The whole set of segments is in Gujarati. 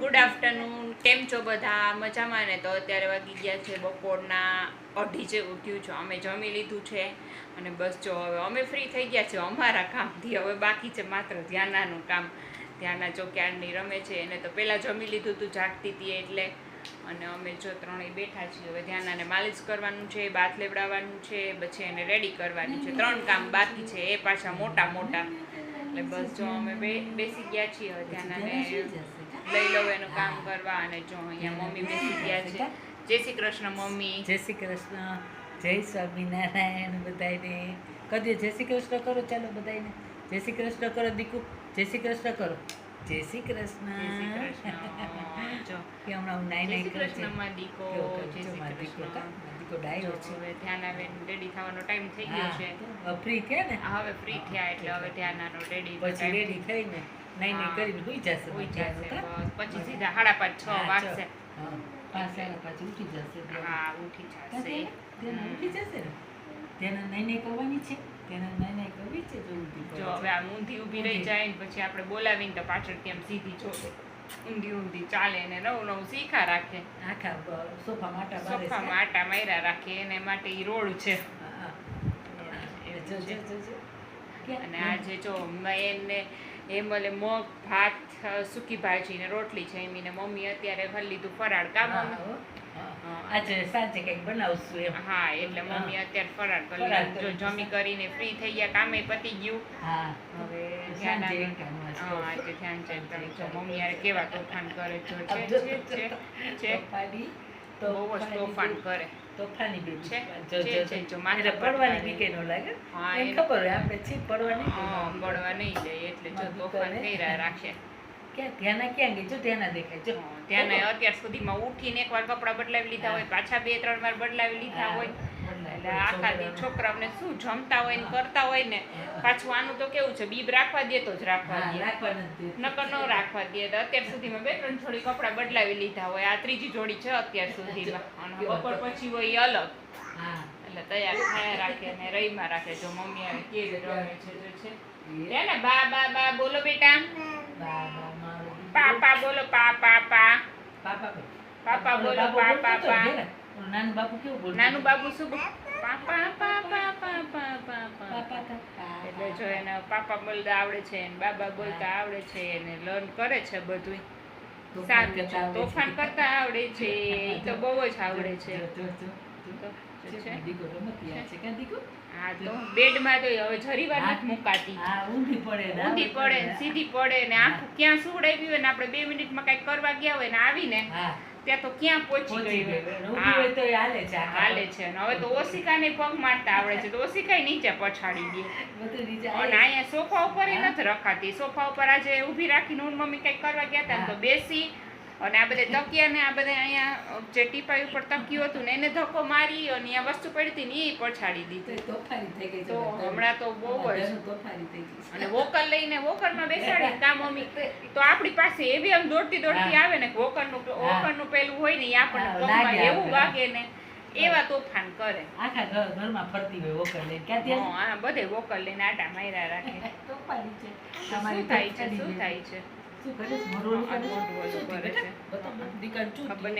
ગુડ આફ્ટરનૂન, કેમ છો બધા? મજામાં ને? તો અત્યારે વાગી ગયા છે બપોરના 2:30 જેવું થયું છે. અમે જમી લીધું છે અને બસ જો હવે અમે ફ્રી થઈ ગયા છે અમારા કામથી. હવે બાકી છે માત્ર ધ્યાનાનું કામ. ધ્યાના જો ક્યારની રમે છે, એને તો પહેલાં જમી લીધું હતું જાગતી હતી એટલે. અને અમે જો ત્રણેય બેઠા છીએ. હવે ધ્યાનાને માલિશ કરવાનું છે, બાથ લેવડાવવાનું છે, પછી એને રેડી કરવાની છે. 3 કામ બાકી છે, એ પાછા મોટા મોટા. એટલે બસ જો અમે બેસી ગયા છીએ. હવે ધ્યાનાને લઈ લો એનું કામ કરવા. અને જો અહીંયા મમ્મી બેસી ગયા છે. જય શ્રી કૃષ્ણ મમ્મી. જય શ્રી કૃષ્ણ, જય સ્વામિનારાયણ. બધાને કદે જય શ્રી કૃષ્ણ કરો. ચાલો બધાને જય શ્રી કૃષ્ણ કરો. દીકુ જય શ્રી કૃષ્ણ કરો. જય શ્રી કૃષ્ણ. જો કે હમણાં હું નાઈ નાઈ કરું છું. માં દીકો જય શ્રી કૃષ્ણ. દીકો ડાયો છે. હવે ધ્યાનાબેન રેડી થવાનો ટાઈમ થઈ ગયો છે. ફ્રી થયા ને? હવે ફ્રી થયા એટલે હવે ધ્યાનાનો રેડી પછી રેડી થઈને નાઈ નાઈ કરીને સુઈ જશે. સુઈ જશે. પછી સીધા 5:30-6 વાગશે. 5:30 ઉઠી જશે. હા, ઉઠી જશે. ઉઠી જશે ને? તેના નાઈ નાઈ કરવાની છે. તેના નાઈ નાઈ કરવી છે. જો હવે આ ઊંધી ઊભી રહી જાય ને પછી આપણે બોલાવીને તો પાછળ કેમ સીધી જોડે ઊંધી ઊંધી ચાલે ને નવું શીખા રાખે. આખા સોફામાં આટા માર્યા રાખે. એને માટે ઈ રોડ છે. અને આજે જો એને એમલે મગ ભાત સૂકી ભાજી ને રોટલી છે. એમીને મમ્મી અત્યારે ભરી લીધું ફરાળ. કામ આજે સાંજે કંઈક બનાવશું એમ. હા, એટલે મમ્મી અત્યારે ફરાળ કરી લીધું. જો જમી કરીને ફ્રી થઈ ગયા, કામે પતી ગયું. હા, હવે ધ્યાન આજે ધ્યાન છે. જો મમ્મી યાર કેવા તોફાન કરે છે. તો બહુ જ તોફાન કરે. તોફાની બેબી છે. જો માથે પડવાની બીકે નો લાગે. હા, એ ખબર હોય આપણે છે પડવાની. હા, પડવા નહીં જાય એટલે જો તોફાન કર્યા રાખે. ક્યાં ગઈ? જો ધ્યાના દેખાય. જો ધ્યાને અત્યાર સુધીમાં ઉઠીને એકવાર કપડાં બદલાવી લીધા હોય, પાછા 2-3 વાર બદલાવી લીધા હોય. એટલે આખા દી છોકરાઓને શું જમતા હોય ને કરતા હોય ને. પાછું આનું તો કેવું છે, બીબ રાખવા દે તો જ રાખવા દે, નકર ન રાખવા દે. અત્યાર સુધીમાં 2-3 જોડી કપડાં બદલાવી લીધા હોય. આ ત્રીજી જોડી છે અત્યાર સુધીમાં. અને બપોર પછી હોય એ અલગ. એટલે તૈયાર થયા રાખે ને રહીમાં રાખે. જો મમ્મી આવે કેવી રમે છે ને. બા બા બા બોલો બેટા. પાપા બોલો. પાપા બોલો. પાપા. નાનું બાપુ કેવું બોલે? નાનું બાબુ શું પાપા. એટલે જો એને પાપા બોલતા આવડે છે, એને બાબા બોલતા આવડે છે, એને લર્ન કરે છે બધું. સારું, તોફાન કરતા આવડે છે. એ તો બહુ જ આવડે છે. હા, તો બેડમાં તો હવે જરીવાર નથી મુકાતી. ઊંધી પડે ને સીધી પડે ને આખું ક્યાં સુવડાવી હોય ને આપણે 2 મિનિટમાં કઈક કરવા ગયા હોય ને આવીને ત્યાં તો ક્યાં પહોંચી ગઈ હોય. હાલે છે. અને હવે તો ઓશિકાને પગ મારતા આવડે છે. તો ઓશિકા નીચે પછાડી દે. અને અહીંયા સોફા ઉપર નથી રખાતી. સોફા ઉપર આજે ઊભી રાખીને હું મમ્મી કઈક કરવા ગયા હતા તો બેસી અને આ બધે તકિયા ને આ બધે અહીંયા જે ટીપાઈ ઉપર તકિયું હતું ને એને ધક્કો મારી અને અહીંયા વસ્તુ પડી હતી ને એ પછાડી દીધી. તો હમણાં તો બહુ જ. અને વોકર લઈને વોકરમાં બેસાડી કા મમ્મી તો આપણી પાસે એવી આમ દોડતી આવે ને વોકરનું પેલું હોય ને એ આપણને પગમાં એવું વાગે ને એવા તોફાન કરે. આખા ઘરમાં ફરતી હોય વોકર લઈને. ક્યાં હા, બધે વોકર લઈને આટા માર્યા રાખે. શું થાય છે?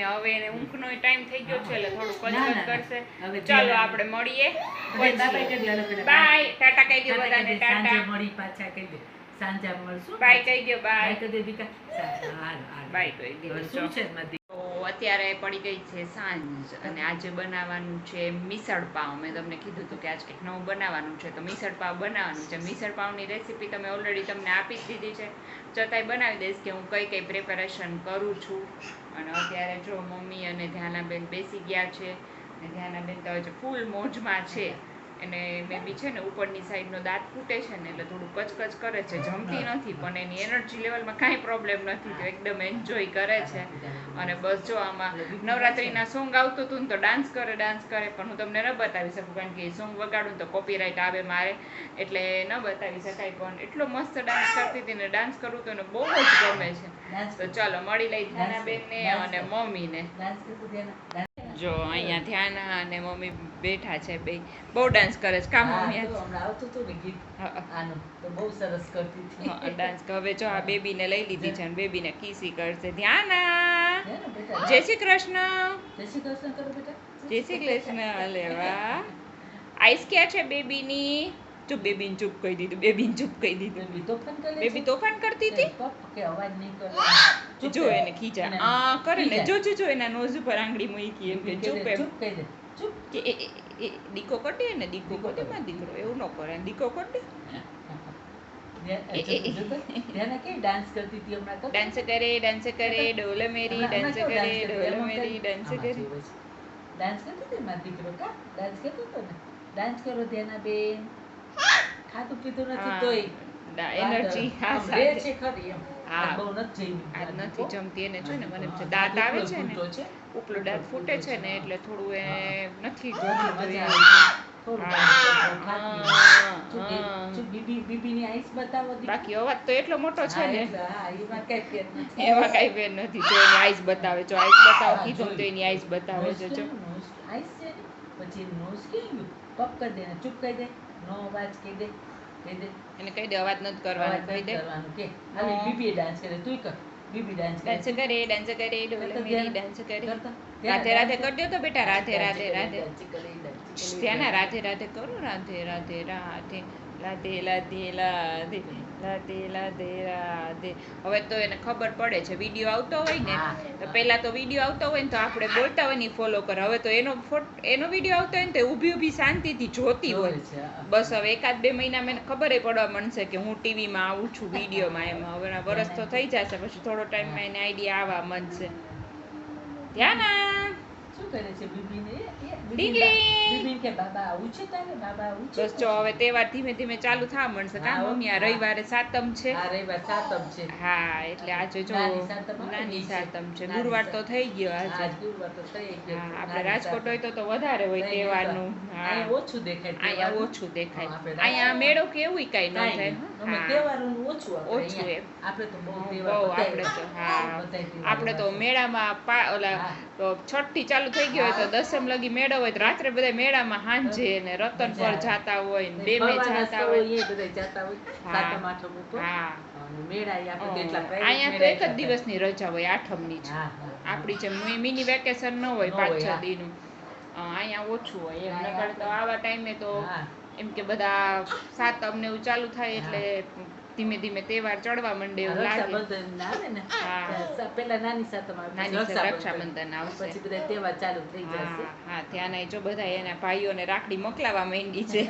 હવે એને ઊંઘનો ટાઈમ થઈ ગયો છે એટલે થોડું કચકચ કરશે. ચાલો આપણે મળીએ. બાય. ટાટા કહી દો બધાને. ટાટા. મળી પાછા કહી દે. સાંજે મળશું. બાય કહી દો. બાય કહી દે દીકા. બાય કહી દો. શું છે? અત્યારે પડી ગઈ છે સાંજ અને આજે બનાવવાનું છે મિસળ પાવ. મેં તમને કીધું હતું કે આજ કંઈક નવું બનાવવાનું છે તો મિસળ પાવ બનાવવાનું છે. મિસળ પાવની રેસીપી તમે ઓલરેડી તમને આપી જ દીધી છે. છતાંય બનાવી દઈશ કે હું કઈ પ્રિપેરેશન કરું છું. અને અત્યારે જો મમ્મી અને ધ્યાનાબેન બેસી ગયા છે. અને ધ્યાનાબેન તો હજુ ફૂલ મોજમાં છે. એને મે બી છે ને ઉપરની સાઈડનો દાંત ફૂટે છે ને એટલે થોડું કચકચ કરે છે. જમતી નથી પણ એની એનર્જી લેવલમાં કાંઈ પ્રોબ્લેમ નથી. તો એકદમ એન્જોય કરે છે. અને બસ જો આમાં નવરાત્રિના સોંગ આવતું હતું ને તો ડાન્સ કરે પણ હું તમને ન બતાવી શકું કારણ કે સોંગ વગાડું તો કોપીરાઇટ આવે મારે એટલે ન બતાવી શકાય. પણ એટલો મસ્ત ડાન્સ કરતી હતી ને ડાન્સ કરવું તો એને બહુ જ ગમે છે. તો ચાલો મળી લઈ ધ્યાનાબેનને અને મમ્મીને. જો અહીંયા ધ્યાન અને મમ્મી બેઠા છે બે બહુ ડાન્સ કરે છે કામ મમ્મી આજ? હમણાં આવતું હતું ને ગીત હા, આનું તો બહુ સરસ કરતી હતી. હા, ડાન્સ હવે જો આ બેબીને લઈ લીધી છે અને બેબીને કીસી કરશે ધ્યાના. હે ને બેટા? જય શ્રી કૃષ્ણ. જય શ્રી કૃષ્ણ કરો બેટા. જય શ્રી કૃષ્ણ. લેવા આઈસ ક્યાં છે બેબીની? ચૂપ, બેબીને ચૂપ કહી દીધું, બેબીને ચૂપ કહી દીધું. બેબી તોફાન કરે છે. બેબી તોફાન કરતી હતી. પપ કે અવાજ નહીં કરે. ચૂપ જો રહે. એને ખીજા એને આ કરે ને, ખીજાય. જો એના નોઝ ઉપર આંગળી મૂકી એમ કે કહી દે, ચૂપ એમ ચૂપ કહી દે. ચૂપ. કે એ દીકો કટે ને દીકો દીકો કટે કરે. માં દીકરો એવું ન કરે દીકો કટે ધ્યાના કેવી ડાન્સ કરતી હતી હમણાં તો? ડાન્સ કરે ડોલ મેરી ડાન્સ કરે ડોલ મેરી ડાન્સ કરે. ડાન્સ કરતી હતી મારો દીકરો કા? ડાન્સ કરતો હતો ને? ડાન્સ કરો ધ્યાના બેન. ખાતું પીતું નથી તોય એનર્જી હા આમ રહે સાથે છે ખરી એમ. હા. આજ બહુ નથી જમી. આજ નથી જમતી એને છે ને મને એમ છે દાંત આવે છે ને ફૂટો છે. ઉપલો દાંત ફૂટે છે ને એટલે થોડું એ નથી જોરથી જમતું મજા એવું. આવે છે. થોડું હા. ખાતી. હા. ચૂપ ચૂપ બીબીની આઈસ બતાવો દીકરો. બાકી અવાજ તો એટલો મોટો છે હા, ને એટલે હા, એમાં કાંઈ ફેર નથી. એમાં કઈ ફેર નથી જો એની આઈસ બતાવે જો આઈસ બતાવો હા, કીધું તો એની આઈસ બતાવે છે જો નોઝ આઈસ છે ને, પછી નોઝ ક્યાં ગયું? પપ કરી દે ને ચૂપ કહી દે. નો અવાજ કહી દે. કહી દે. એને કહી દે અવાજ નથી કરવાનો અવાજ કહી બંધ દે કરવાનું કે. હાલે બીબીએ ડાન્સ કરે તુંય કર. બીબી ડાન્સ કરે. ડાન્સ કરે ડોલ કરતો મેરી ધ્યાન. ડાન્સ કરે કરતો. રાધે રાધે કરી દો તો બેટા રાધે રાધે રાધે ડાન્સ કરે, ડાન્સ કરે. ધ્યાના રાધે રાધે કરો રાધે રાધે રાધે રાધે રાધે રાધે રાધે રાધે રાધે. હવે તો એને ખબર પડે છે વિડીયો આવતો હોય ને હા. તો પહેલા તો વિડીયો આવતો હોય ને તો આપણે બોલતા હોય ને ફોલો કરે હવે તો એનો વિડીયો આવતો હોય ને તો ઊભી ઊભી શાંતિથી જોતી હોય જોવે છે, હા. બસ હવે 1-2 મહિના મને ખબર પડવા માંડશે કે હું ટીવીમાં આવું છું વિડીયોમાં એમાં હવે ના વરસ તો થઈ જશે પછી થોડો ટાઈમમાં એને આઈડિયા આવવા માંડશે. ધ્યાના શું કરે છે બીબીને? ડીંગલી. બીબીને કે બાબા આવું છે તારે? બાબા આવું છે? બસ જો હવે તહેવાર ધીમે ધીમે ચાલુ થવા માંડશે કા હા, મમ્મી આ રવિવારે સાતમ છે આ રવિવાર સાતમ છે. હા એટલે આજે જો નાની સાતમ આવે ને નાની ઈ છે. સાતમ છે નાની ગુરુવાર તો સાતમ. થઈ ગયો આજ આજે ગુરુવાર તો થઈ ગયો. હા આપણે નાની રાજકોટ સાતમ. હોય તો વધારે હોય થઈ ગયું તહેવારનું તો. હા અહીંયા ઓછું દેખાય અહીંયા તહેવારનું. ઓછું દેખાય હા, આપણે અહીંયા મેળો કે એવું કઈ ન કાંઈ થાય નહીં. અમે હા તહેવારોનું ઓછું આપણે ઓછું અહીંયા. એમ. આપણે તો બહુ બહુ તહેવાર આપણે તો હા બધાય આપણે તો તહેવાર મેળામાં ઓલા હા. તો છઠ થી ચાલુ થઈ ગયો હોય તો દસમ લગી મેળો હોય તો રાત્રે બધા મેળામાં હાંજે ને રતન પર મજા આવે. જાતા હોય ને ફરવાના ડેમે જાતા સ્થળો હોય એ બધાય જાતા હોય. હા. સાતમ આઠમ ઉપર. હા અને મેળા એ આપણે તો એટલા private અહીંયા તો મેળા એક જ એટલા દિવસની રજા હોય આઠમની જ હા, હા. આપણી જેમ મિની વેકેશન ન હોય ન હોય, 5-6 હા. દીનું અહીંયા ઓછું હોય એમ હા, નકર તો આપણે- આવા ટાઈમે તો હા. એમ કે બધા સાતમ ને એવું ચાલુ થાય એટલે ધીમે ધીમે તહેવાર ચડવા માંડે એવું લાગે રક્ષાબંધન આવે ને હા. ત્યાં પેલા નાની સાતમ આવે, પછી નાની રક્ષાબંધન આવશે. પછી બધા તહેવાર ચાલુ થઈ જશે. હા ત્યાં જો બધા એના ભાઈઓને રાખડી મોકલાવા માંડી છે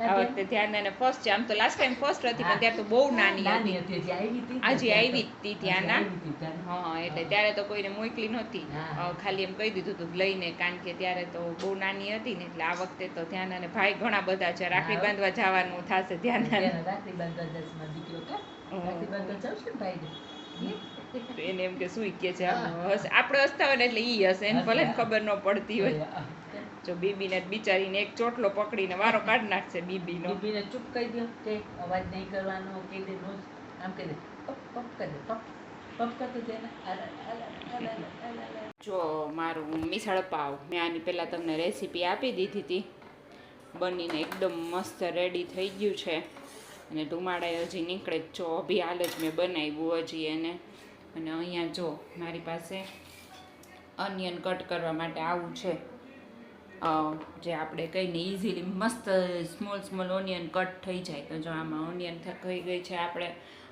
આ વખતે ધ્યાન એને ફર્સ્ટ છે આમ તો લાસ્ટ ટાઈમ ફર્સ્ટ હતી પણ ત્યારે તો બહુ નાની નાની હતી હતી, હજી આવી હતી ને આજે ત્યારે આવી તો. હતી હજી ત્યાંના આવી હતી ત્યારે. હા એટલે ત્યારે તો કોઈને મોકલી નહોતી હા. ખાલી એમ કહી દીધું હતું લઈને કારણ કે ત્યારે તો બહુ નાની હતી ને એટલે આ વખતે તો ધ્યાન અને ભાઈ ઘણા બધા છે રાખડી હા. બાંધવા જવાનું થશે ધ્યાન ત્યારે રાખડી બાંધવા જશે મારો દીકરો કા? રાખડી બાંધવા જાવ છે ને ભાઈને? એને એમ કે શું કે છે આપણે હસતા હોય ને એટલે ઈ હશે એને ભલે ને ખબર ન પડતી હોય જો બીબીને બિચારીને એક ચોટલો પકડીને વારો કાઢ નાખશે બીબીનો બીબીને ચૂપ કહી દો કે અવાજ નહીં કરવાનો કહી દે રોજ આમ કહી દે પપ પપ કરી દે પપ પપ કરતું તેને જો મારું મિસળ પાવ મેં આની પહેલાં તમને રેસીપી આપી દીધી હતી બનીને એકદમ મસ્ત રેડી થઈ ગયું છે અને ધુમાડા હજી નીકળે જ જો અભી હાલ જ મેં બનાવ્યું હજી એને અને અહીંયા જો મારી પાસે ઓનિયન કટ કરવા માટે આવું છે જે આપણે કહીને ઇઝીલી મસ્ત સ્મોલ ઓનિયન કટ થઈ જાય તો જો આમાં ઓનિયન થઈ ગઈ છે આપણે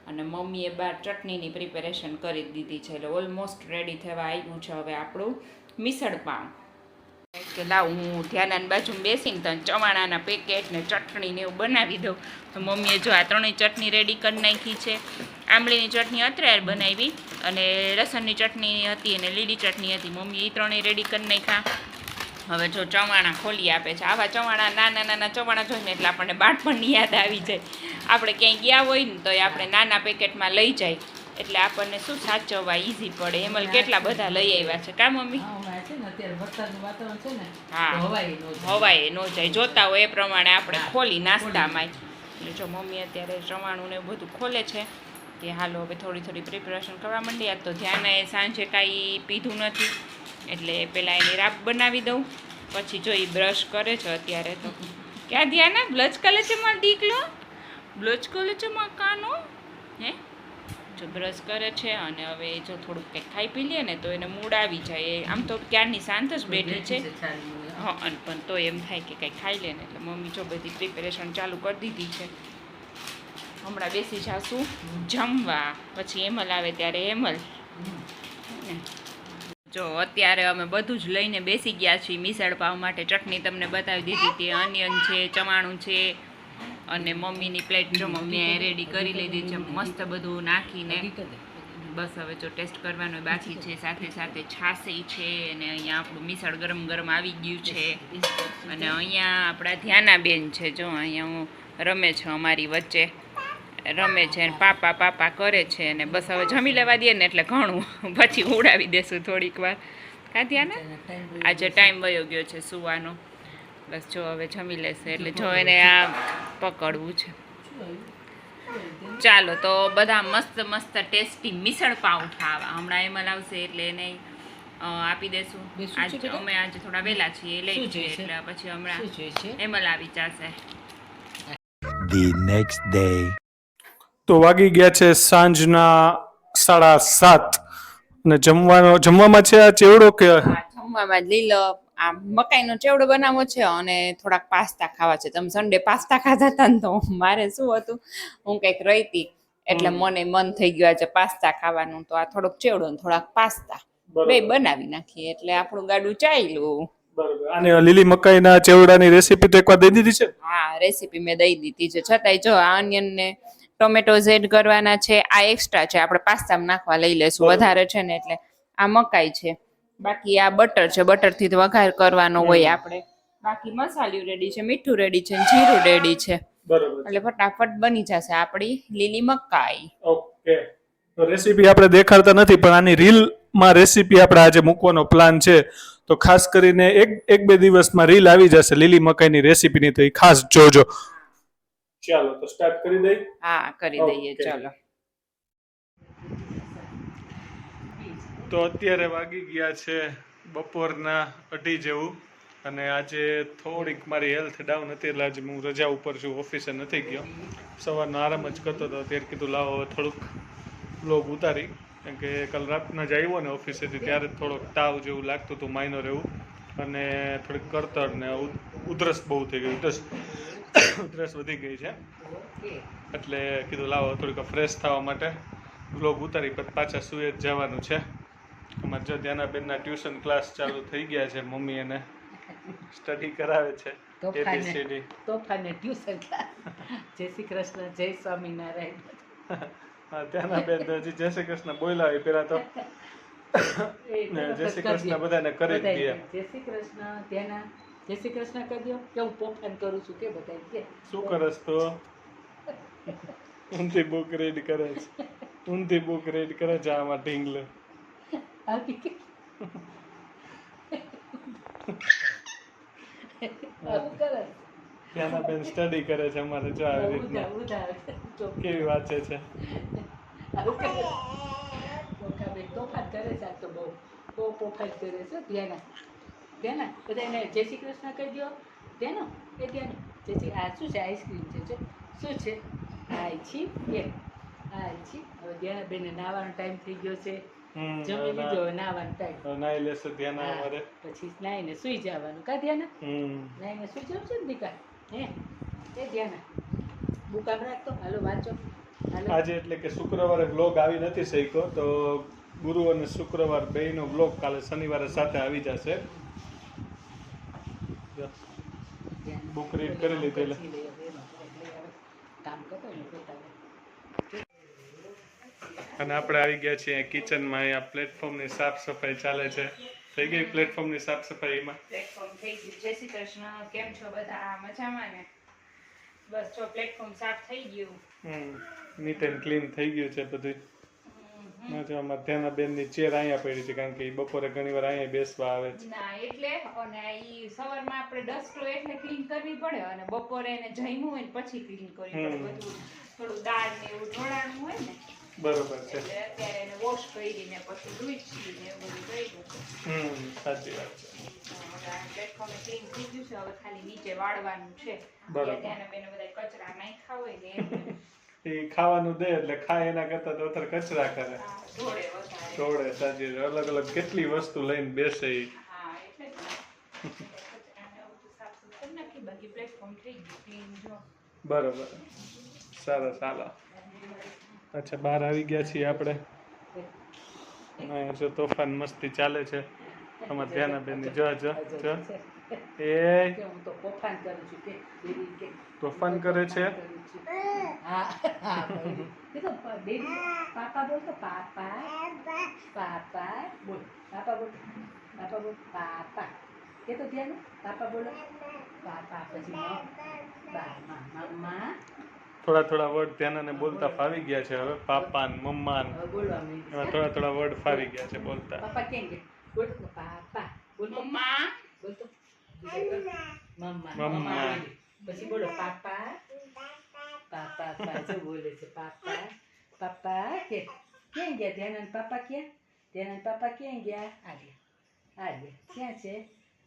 અને મમ્મીએ બહાર ચટણીની પ્રિપેરેશન કરી દીધી છે એટલે ઓલમોસ્ટ રેડી થવા આવ્યું છે હવે આપણું મિસળ પાઉં કે લાવ હું ધ્યાનાની બાજુમાં બેસીને તને ચવાણાના પેકેટ ને ચટણી ને એવું બનાવી દઉં તો મમ્મીએ જો આ ત્રણેય ચટણી રેડી કરી નાખી છે આંબલીની ચટણી અત્યારે બનાવી અને લસણની ચટણી હતી અને લીલી ચટણી હતી મમ્મીએ એ ત્રણેય રેડી કરી નાખ્યા હવે જો ચવાણા ખોલી આપે છે આવા ચવાણા નાના ચવાણા જોઈને એટલે આપણને બાળપણની યાદ આવી જાય આપણે ક્યાંય ગયા હોય ને તો એ આપણે નાના પેકેટમાં લઈ જાય એટલે આપણને શું સાચવવા ઈઝી પડે એમાં કેટલા બધા લઈ આવ્યા છે કા મમ્મી હા હવાએ ન જાય જોતા હોય એ પ્રમાણે આપણે ખોલી નાસ્તામાં એટલે જો મમ્મી અત્યારે ચવાણું ને બધું ખોલે છે કે હાલો હવે થોડી પ્રિપેરેશન કરવા માંડી તો ધ્યાન સાંજે કાંઈ પીધું નથી એટલે પહેલાં એની રાપ બનાવી દઉં, પછી જો એ બ્રશ કરે છે અત્યારે. તો ક્યાં ધ્યાન ના બ્લચ કલે છે મારો દીકલો, બ્લચ કલે છે મારો કાનો હે. જો બ્રશ કરે છે અને હવે જો થોડુંક કંઈક ખાઈ પી લે ને તો એને મૂડ આવી જાય. આમ તો ક્યારની શાંત જ બેઠી છે હા, અને પણ તો એમ થાય કે કંઈક ખાઈ લે ને એટલે મમ્મી જો બધી પ્રિપેરેશન ચાલુ કરી દીધી છે. હમણાં બેસી જાશું જમવા, પછી હેમલ આવે ત્યારે હેમલ. જો અત્યારે અમે બધું જ લઈને બેસી ગયા છીએ મિસળ પાવ માટે. ચટણી તમને બતાવી દીધી હતી, અનિયન છે, ચવાણું છે, અને મમ્મીની પ્લેટ જો મમ્મીએ રેડી કરી લીધી છે મસ્ત બધું નાખીને. બસ હવે જો ટેસ્ટ કરવાનું બાકી છે. સાથે સાથે છાસી છે, અને અહીંયા આપણું મિસળ ગરમ ગરમ આવી ગયું છે. અને અહીંયા આપણા ધ્યાનાબેન છે, જો અહીંયા હું રમે છે અમારી વચ્ચે, રમે છે ને પાપા પાપા કરે છે. અને બસ હવે જમી લેવા દે ને એટલે ઘણું, પછી ઉડાવી દેશું થોડીક વાર. કાં ધ્યાના આજે ટાઈમ વયો ગયો છે સુવાનો. બસ જો હવે જમી લેશે એટલે જો એને આ પકડવું છે. ચાલો તો બધા મસ્ત મસ્ત ટેસ્ટી મિસળ પાઉં ખાવા. હમણાં એમાં આવશે એટલે એને આપી દેશું. અમે આજે થોડા વહેલા છીએ લઈ છીએ એટલે પછી હમણાં એમલ આવી જશે. The next day. તો વાગી ગયા છે સાંજના 7:30 અને જમવામાં છે આ ચેવડો કે જમવામાં લીલો આ મકાઈનો ચેવડો બનાવવો છે અને થોડાક પાસ્તા ખાવા છે. તમે સન્ડે પાસ્તા ખાધા હતા ને તો મારે શું હતું, હું કંઈક રહી હતી એટલે મને મન થઈ ગયું આજે પાસ્તા ખાવાનું. તો આ થોડોક ચેવડો ને થોડાક પાસ્તા બે બનાવી નાખીએ એટલે આપણું ગાડું ચાલ્યું. બરાબર. અને લીલી મકાઈના ચેવડાની રેસીપી તો એકવાર દઈ દીધી છે. હા, રેસીપી મેં દઈ દીધી છે. છતાંય જો આ અનિયન ને ટોમેટોઝ એડ કરવાના છે, આ એક્સ્ટ્રા છે, આપણે પાસ્તામાં નાખવા લઈ લેશું વધારે છે ને એટલે. આ મકાઈ છે, બાકી આ બટર છે, બટરથી તો વઘાર કરવાનો હોય આપણે. બાકી મસાલિયું રેડી છે, મીઠું રેડી છે, જીરું રેડી છે, બરાબર. એટલે ફટાફટ બની જશે આપણી લીલી મકાઈ. ઓકે. તો રેસીપી આપણે દેખાડતા નથી પણ આની રીલમાં રેસીપી આપણે આજે મૂકવાનો પ્લાન છે. તો ખાસ કરીને એક બે દિવસમાં રીલ આવી જશે લીલી મકાઈની રેસીપીની, તો એ ખાસ જોજો. ચાલો તો સ્ટાર્ટ કરી દઈએ. હા, કરી દઈએ. ચાલો તો અત્યારે વાગી ગયા છે બપોરના 2:30 જેવું, અને આજે થોડીક મારી હેલ્થ ડાઉન હતી એટલે આજે હું રજા ઉપર છું, ઓફિસે નથી ગયો. સવારનો આરામ જ કરતો હતો. અત્યારે કીધું લાવો હવે થોડુંક બ્લોગ ઉતારી, કેમ કે કાલ રાતના જ આવ્યો ને ઓફિસેથી ત્યારે થોડોક તાવ જેવું લાગતું હતું, માઇનર એવું, અને થોડીક કરતર ને ઉધરસ બહુ થઈ ગઈ, ઉધરસ વધી ગઈ છે. એટલે કીધું લાવો થોડીક ફ્રેશ થવા માટે બ્લોગ ઉતારી પછી પાછા સુએ જ જવાનું છે. અમારે જો ધ્યાનાબેનના ટ્યુશન ક્લાસ ચાલુ થઈ ગયા છે, મમ્મી એને સ્ટડી કરાવે છે ABCD. તોફાને tuition class. જય શ્રી કૃષ્ણ, જય સ્વામિનારાયણ. હા, ધ્યાનાબેન તો હજી જય શ્રી કૃષ્ણ બોલ્યા હોય પેલા તો જય શ્રી કૃષ્ણ બધાને કરી જ દે. જય શ્રી કૃષ્ણ ધ્યાના, જય શ્રી કૃષ્ણ કરી દો. કે હું તોફાન કરું છું કે બધાય કે શું કરસ તો ઊંધી બુક રીડ કરે છે, ઊંધી બુક રીડ કરે છે. આમાં ઢીંગલે આવી કે આવું કરે. ધ્યાનાબેન સ્ટડી કરે છે અમારે જો આવી રીતના. કેવી વાંચે છે. આવું કરે. તોફાન કરે છે. આ તો બહુ તોફાન કરે છે. ધ્યાના બધાને જય શ્રી કૃષ્ણ કહી દો. ધ્યાનો એ ધ્યાનો જય શ્રી. આ શું છે? આઈસ્ક્રીમ છે. જો શું છે? આ છી એ આ છી. હવે ધ્યાના બેને નાવાનો ટાઈમ થઈ ગયો છે. જમી લીધો, હવે નાવાનો ટાઈમ. નાઈ લેશે ધ્યાના અમારે, પછી નાઈને સુઈ જવાનું. કા ધ્યાના નાઈને સુઈ જવું છે ને દીકા? હે એ ધ્યાના બુક આમ રાખતો. હાલો વાંચો. આજે એટલે કે શુક્રવારે બ્લોગ આવી નથી શક્યો, તો ગુરુ અને શુક્રવાર બેયનો બ્લોગ કાલે શનિવારે સાથે આવી જશે. બુક રીડ કરી લીધી એટલે કામ કરતો ને પોતાને. અને આપણે આવી ગયા છીએ કિચનમાં. અહીંયા પ્લેટફોર્મની સાફ સફાઈ ચાલે છે. થઈ ગઈ પ્લેટફોર્મની સાફ સફાઈ? એમાં પ્લેટફોર્મ થઈ ગયું. જય શ્રી કૃષ્ણ, કેમ છો બધા? મજામાં ને? બસ જો પ્લેટફોર્મ સાફ થઈ ગયું. નીટ એન્ડ ક્લીન થઈ ગયું છે બધું. અમારે ધ્યાનાબેનની ચેર અહીંયા પડી છે, કારણ કે એ બપોરે ઘણી વાર અહીંયા બેસવા આવે છે. ના એટલે અને ઈ સવારમાં આપણે ડસ્ટ હોય એટલે ક્લીન કરવી પડે, અને બપોરે એને જમ્યું હોય ને પછી ક્લીન કરવી પડે. બધું થોડું દાળ ને એવું ઢોળાણું હોય ને બરોબર છે. એટલે અત્યારે એને વોશ કરીને પછી ધોઈને એવું બધું કર્યું. સાચી વાત છે. હવે આ પ્લેટફોર્મ ક્લીન થઈ ગયું છે, હવે ખાલી નીચે વાળવાનું છે. બરાબર. ત્યાં બેને બધા કચરા નાખ્યા હોય ને એમને એ ખાવાનું દે એટલે ખાય એના કરતા તો વધારે કચરા કરે, આ ઢોળે વધારે. ઢોળે. સાચી વાત. અલગ અલગ કેટલી વસ્તુ લઈને બેસે ઈ. હા, એટલે જ ને. કચરાને એવું બધું સાફ સૂફ કરી નાખી, બાકી પ્લેટફોર્મ થઈ ગયું ક્લીન જો. બરોબર. સરસ. ચાલો. અચ્છા, બહાર આવી ગયા છીએ આપણે. અહીંયા જો તોફાન મસ્તી ચાલે છે. અમારે ધ્યાનાબેનની જો એ કે હું તો તોફાન કરું છું કે બેબી કે તોફાન કરે છે. હા હા બેબી. એ તો બેબી પાપા બોલ તો પાપા પાપા બોલ પાપા બોલ પાપા બોલ પાપા કે તો ધ્યાન પાપા બોલો પાપા પછી મમ્મા થોડા વર્ડ ધ્યાનાને બોલતા ફાવી ગયા છે હવે. પાપા ને મમ્મા ને હવે બોલવા માંડી. એવા થોડા વર્ડ ફાવી ગયા છે બોલતા. પાપા કેમ કે બોલ તો પાપા બોલ તો મમ્મા બોલ તો મમ્મા મમ્મા. મમ્મા બોલી. પછી બોલો પાપા પાપા પાછો બોલે છે પાપા પાપા કે ક્યાં ગયા ધ્યાનંદ પાપા ક્યાં ધ્યાનંદ પાપા ક્યાં ગયા આ ગયા ક્યાં છે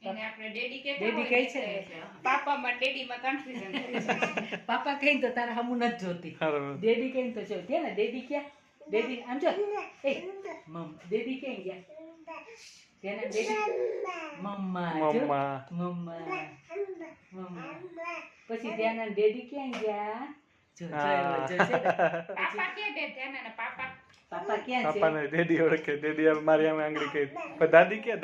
એને આપણે ડેડી કહેતા ડેડી હોય કહે છે ને. એટલે પાપામાં ડેડીમાં કન્ફ્યુઝન થાય છે. પાપા કહીને તો તારા હમું નથી જોતી બરોબર. ડેડી કહીને તો જો ત્યાં ને ડેડી ક્યાં ડેડી આમ જો એ મમ ડેડી ક્યાં ગયા ત્યાં ને ડેડી મમ્મા જો મમ્મા. મમ્મા મમ્મા પછી ત્યાં ડેડી ક્યાં ગયા જો હા. જો છે ને. પાપા કે દે ધ્યાન પાપા પાપા ક્યાં છે પાપાને ડેડી ઓળખે. ડેડી હવે મારી આમે આંગળી કહી. પણ દાદી ક્યાં?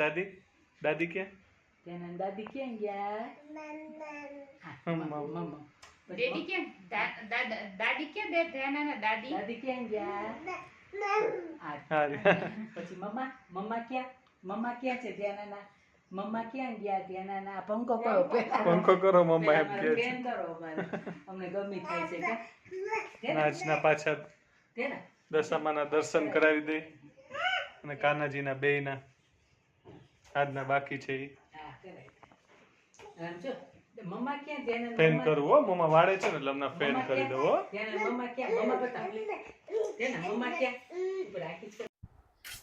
દાદી ક્યાં? ત્યાં દાદી ક્યાં ગયા હા, મમ્મા. મમ્મા ડેડી કે દાદી કે દે ધ્યાન દાદી દાદી ક્યાં ગયા આ હા રે. પછી મમ્મા ક્યાં છે ધ્યાનાના મમ્મા ક્યાં ગયા ધ્યાનાના આ પંખો કરો પેલા પંખો કરો મમ્મા એમ પેલા કે અમારું છે. બેન કરો અમારે અમને ગમી થાય છે કે નાચના પાછા તેના દશામાના દર્શન કરાવી દે અને કાનાજીના બેયના આજના બાકી છે ઈ. હા કરાય આમ જો મમ્મા ક્યાં ધ્યાના ફેન કરવું હો. મમ્મા વાળે છે ને એટલે હમણાં ફેન કરી દો હો. ધ્યાના મમ્મા ક્યાં મમ્મા બતા તેના મમ્મા ક્યાં ઉપર રાખી છે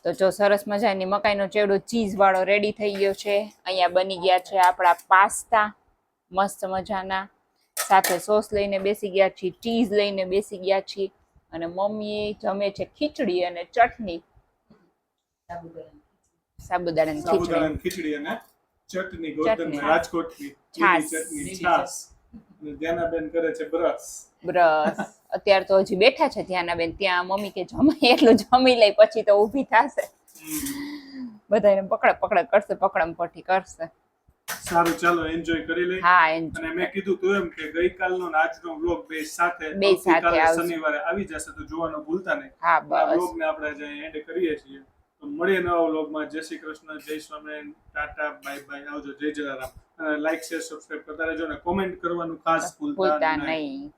તો જો સરસ મજાની મકાઈનો ચેવડો ચીઝ વાળો રેડી થઈ ગયો છે. અહીંયા બની ગયા છે આપણા પાસ્તા મસ્ત મજાના. સાથે સોસ લઈને બેસી ગયા છીએ, ચીઝ લઈને બેસી ગયા છીએ અને મમ્મી જમે છે ખીચડી અને ચટણી. સાબુદાણાની ખીચડી, સાબુદાણાની ખીચડી અને ચટણી ચટણી. રાજકોટની છાશ. ચટણી છાશ. અને ધ્યાનાબેન કરે છે બ્રશ. બ્રશ. અત્યારે તો હજી બેઠા છે ધ્યાનાબેન ત્યાં. મમ્મી કે જમાય એટલું જમી લઈ પછી તો ઊભી થશે. બધાને પકડ કરશે, પકડમ પટ્ટી કરશે. સારું, ચાલો એન્જોય કરી લઈ. હા અને મેં કીધું તું એમ કે ગઈકાલનો ને આજનો વ્લોગ બે સાથે બે સાથે આવતીકાલે આવશે. શનિવારે આવી જશે તો જોવાનું ભૂલતા નહીં. હા આ બસ. વ્લોગને આપણે આજે એન્ડ કરીએ છીએ. તો મળીએ નવા વ્લોગમાં. જય શ્રી કૃષ્ણ, જય સ્વામિનારાયણ, ટાટા, બાય બાય, આવજો, જય જલારામ. અને લાઈક શેર સબસ્ક્રાઇબ કરતા રહેજો અને કોમેન્ટ કરવાનું ખાસ ભૂલતા ભૂલતા નહીં. નહીં.